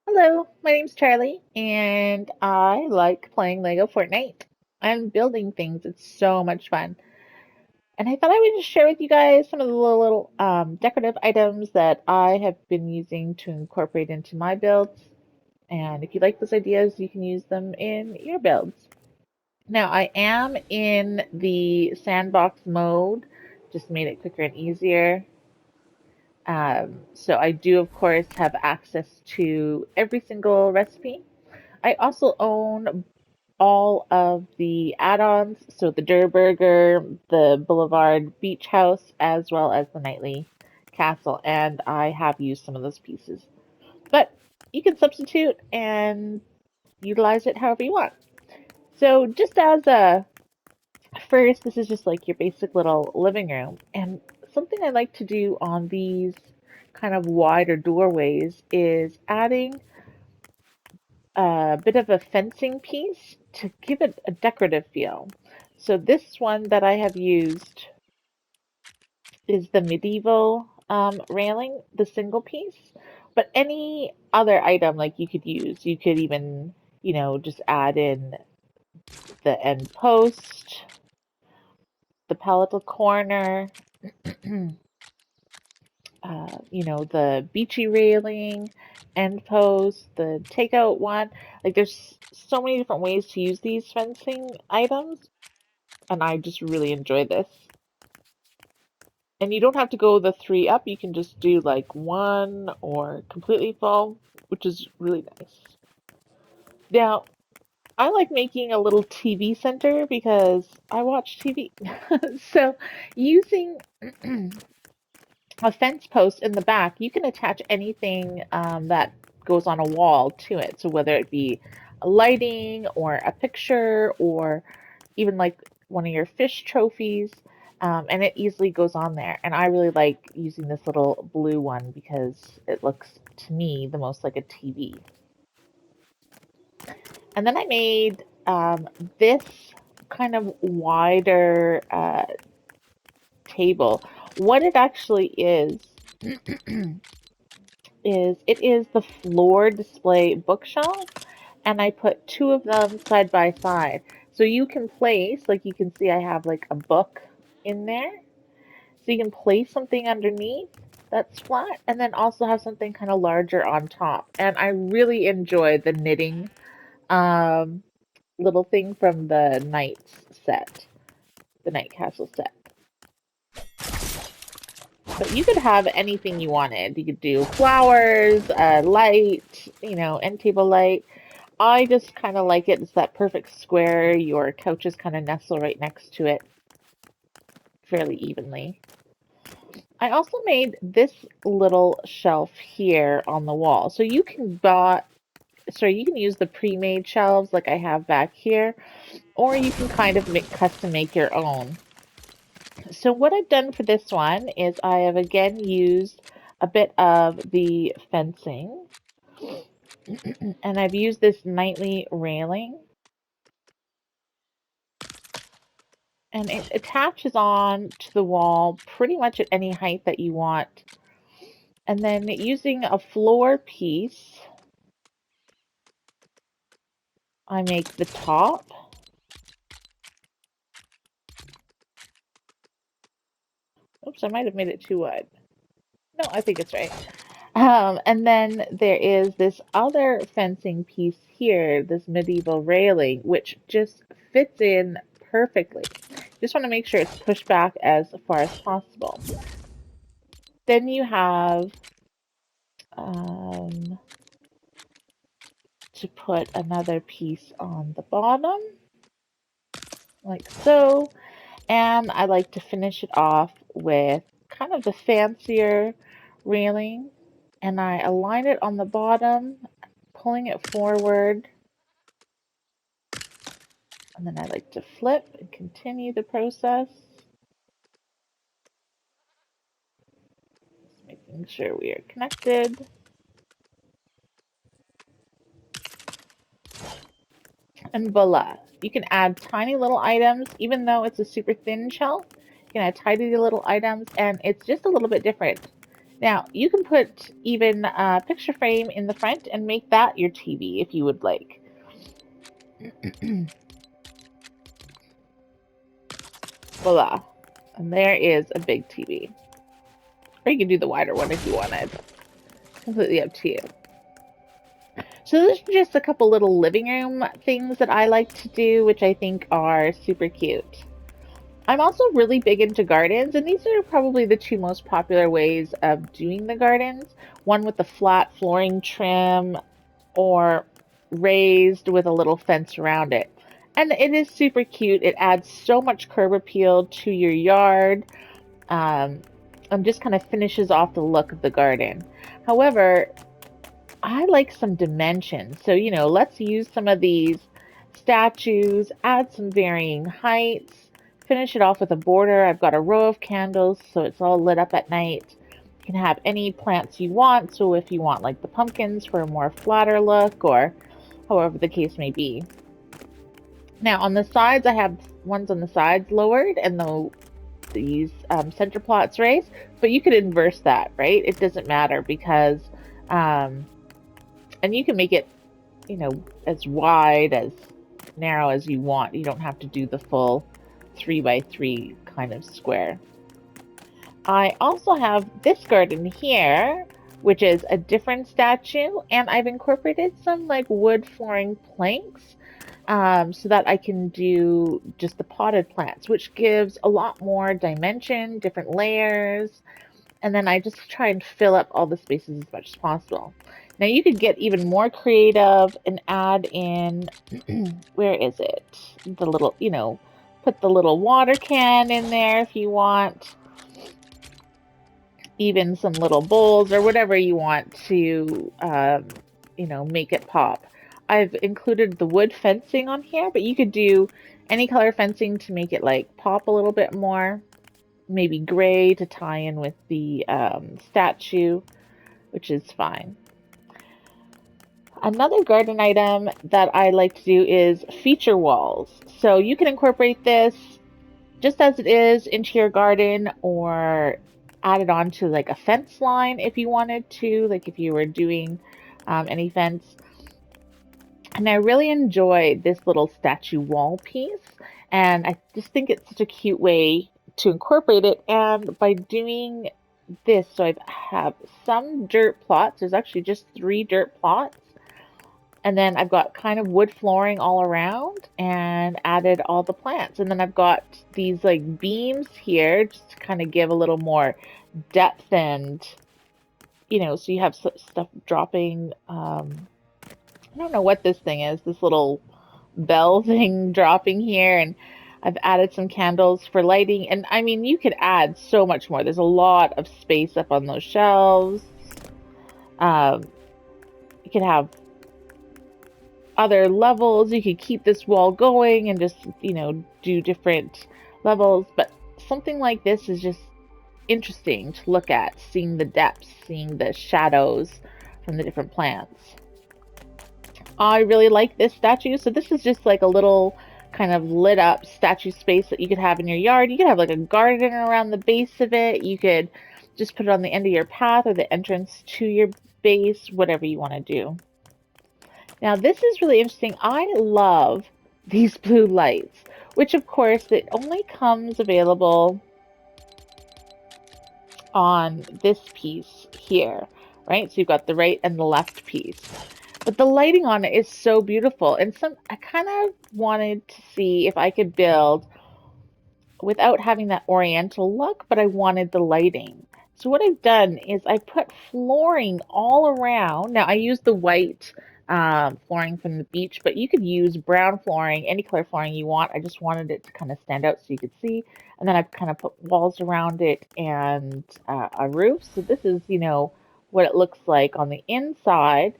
Hello, my name's Charlie, and I like playing Lego Fortnite. And building things. It's so much fun. And I thought I would just share with you guys some of the little decorative items that I have been using to incorporate into my builds. And if you like those ideas, you can use them in your builds. Now, I am in the sandbox mode, just made it quicker and easier. So I do, of course, have access to every single recipe. I also own all of the add-ons, so the Durr Burger, the Boulevard Beach House, as well as the Nightly Castle, and I have used some of those pieces. But you can substitute and utilize it however you want. So just as a first, this is just like your basic little living room, and something I like to do on these kind of wider doorways is adding a bit of a fencing piece to give it a decorative feel. So this one that I have used is the medieval railing, the single piece. But any other item like you could use, you could even, just add in the end post, the palatal corner, the beachy railing, end post, the takeout one. Like there's so many different ways to use these fencing items, and I just really enjoy this. And you don't have to go the three up, you can just do like one or completely full, which is really nice. Now, I like making a little TV center because I watch TV. So, using a fence post in the back, you can attach anything that goes on a wall to it. So whether it be a lighting or a picture or even like one of your fish trophies, and it easily goes on there. And I really like using this little blue one because it looks to me the most like a TV. And then I made this kind of wider table. What it actually is it is the floor display bookshelf, and I put two of them side by side. So you can place, like you can see, I have like a book in there. So you can place something underneath that's flat and then also have something kind of larger on top. And I really enjoy the knitting um, little thing from the Knights set, the Night Castle set. But you could have anything you wanted. You could do flowers, light, end table light. I just kind of like it. It's that perfect square. Your couches kind of nestle right next to it fairly evenly. I also made this little shelf here on the wall. So you can use the pre-made shelves like I have back here, or you can kind of custom make your own. So what I've done for this one is I have again used a bit of the fencing, and I've used this nightly railing, and it attaches on to the wall pretty much at any height that you want. And then using a floor piece, I make the top. Oops, I might have made it too wide. No, I think it's right. And then there is this other fencing piece here, this medieval railing, which just fits in perfectly. Just want to make sure it's pushed back as far as possible. Then you have um, to put another piece on the bottom, like so. And I like to finish it off with kind of the fancier railing. And I align it on the bottom, pulling it forward. And then I like to flip and continue the process. Just making sure we are connected. And voila. You can add tiny little items, even though it's a super thin shell. You can add tiny little items, and it's just a little bit different. Now, you can put even a picture frame in the front and make that your TV if you would like. Voila. And there is a big TV. Or you can do the wider one if you wanted. Completely up to you. So those are just a couple little living room things that I like to do, which I think are super cute. I'm also really big into gardens, and these are probably the two most popular ways of doing the gardens. One with the flat flooring trim, or raised with a little fence around it. And it is super cute. It adds so much curb appeal to your yard, um, and just kind of finishes off the look of the garden. However, I like some dimension. So, let's use some of these statues, add some varying heights, finish it off with a border. I've got a row of candles, so it's all lit up at night. You can have any plants you want. So if you want like the pumpkins for a more flatter look, or however the case may be. Now on the sides, I have ones on the sides lowered and these center plots raised, but you could inverse that, right? It doesn't matter because and you can make it, as wide, as narrow as you want. You don't have to do the full 3 by 3 kind of square. I also have this garden here, which is a different statue, and I've incorporated some like wood flooring planks so that I can do just the potted plants, which gives a lot more dimension, different layers, and then I just try and fill up all the spaces as much as possible. Now you could get even more creative and add in, where is it? The little, put the little water can in there if you want, even some little bowls or whatever you want to, make it pop. I've included the wood fencing on here, but you could do any color fencing to make it like pop a little bit more. Maybe gray to tie in with the statue, which is fine. Another garden item that I like to do is feature walls. So you can incorporate this just as it is into your garden, or add it onto like a fence line if you wanted to, like if you were doing any fence. And I really enjoyed this little statue wall piece, and I just think it's such a cute way to incorporate it. And by doing this, so I have some dirt plots. There's actually just 3 dirt plots. And then I've got kind of wood flooring all around and added all the plants. And then I've got these like beams here just to kind of give a little more depth, and, so you have stuff dropping. I don't know what this thing is, this little bell thing dropping here. And I've added some candles for lighting. And I mean, you could add so much more. There's a lot of space up on those shelves. You could have other levels. You could keep this wall going and just, do different levels. But something like this is just interesting to look at, seeing the depths, seeing the shadows from the different plants. I really like this statue. So this is just like a little kind of lit up statue space that you could have in your yard. You could have like a garden around the base of it. You could just put it on the end of your path or the entrance to your base, whatever you want to do. Now this is really interesting. I love these blue lights, which of course it only comes available on this piece here, right? So you've got the right and the left piece. But the lighting on it is so beautiful. And I kind of wanted to see if I could build without having that oriental look, but I wanted the lighting. So what I've done is I put flooring all around. Now I used the white flooring from the beach, but you could use brown flooring, any color flooring you want. I just wanted it to kind of stand out so you could see. And then I've kind of put walls around it and a roof. So this is, what it looks like on the inside.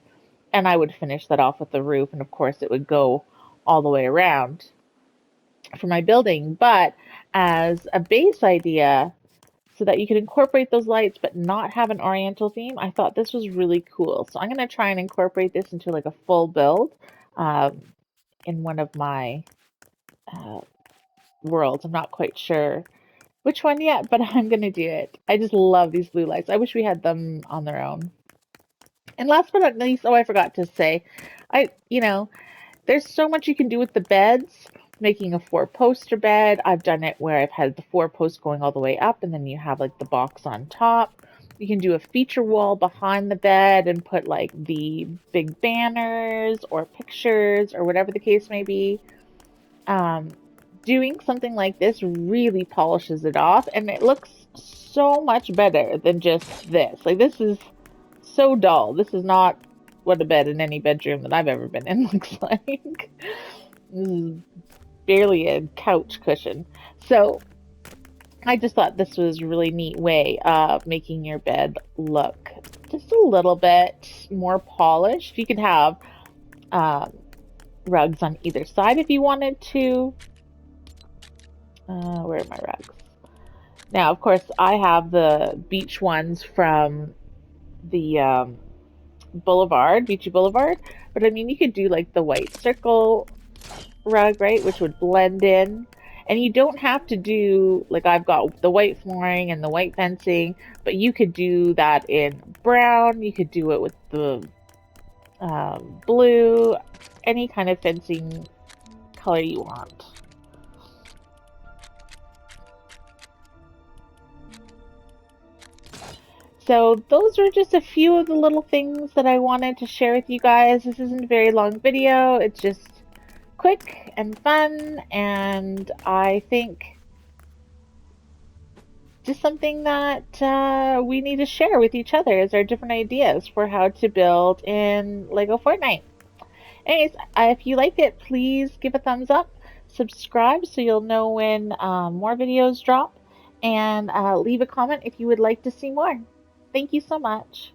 And I would finish that off with the roof. And of course it would go all the way around for my building. But as a base idea, so that you could incorporate those lights but not have an oriental theme, I thought this was really cool. So I'm going to try and incorporate this into like a full build in one of my worlds. I'm not quite sure which one yet, but I'm gonna do it. I just love these blue lights. I wish we had them on their own. And last but not least, oh, I forgot to say, there's so much you can do with the beds. Making a four-poster bed. I've done it where I've had the four posts going all the way up, and then you have like the box on top. You can do a feature wall behind the bed and put like the big banners or pictures or whatever the case may be. Um, Doing something like this really polishes it off, and it looks so much better than just this. Like, this is so dull. This is not what a bed in any bedroom that I've ever been in looks like. This is barely a couch cushion. So I just thought this was a really neat way of making your bed look just a little bit more polished. You could have um, rugs on either side if you wanted to. Where are my rugs? Now, of course, I have the beach ones from the Beachy Boulevard. But I mean, you could do like the white circle rug, right, which would blend in. And you don't have to do, like, I've got the white flooring and the white fencing, but you could do that in brown. You could do it with the blue, any kind of fencing color you want. So those are just a few of the little things that I wanted to share with you guys. This isn't a very long video. It's just quick and fun, and I think just something that we need to share with each other as our different ideas for how to build in Lego Fortnite. Anyways, if you like it, please give a thumbs up, subscribe so you'll know when more videos drop, and leave a comment if you would like to see more. Thank you so much.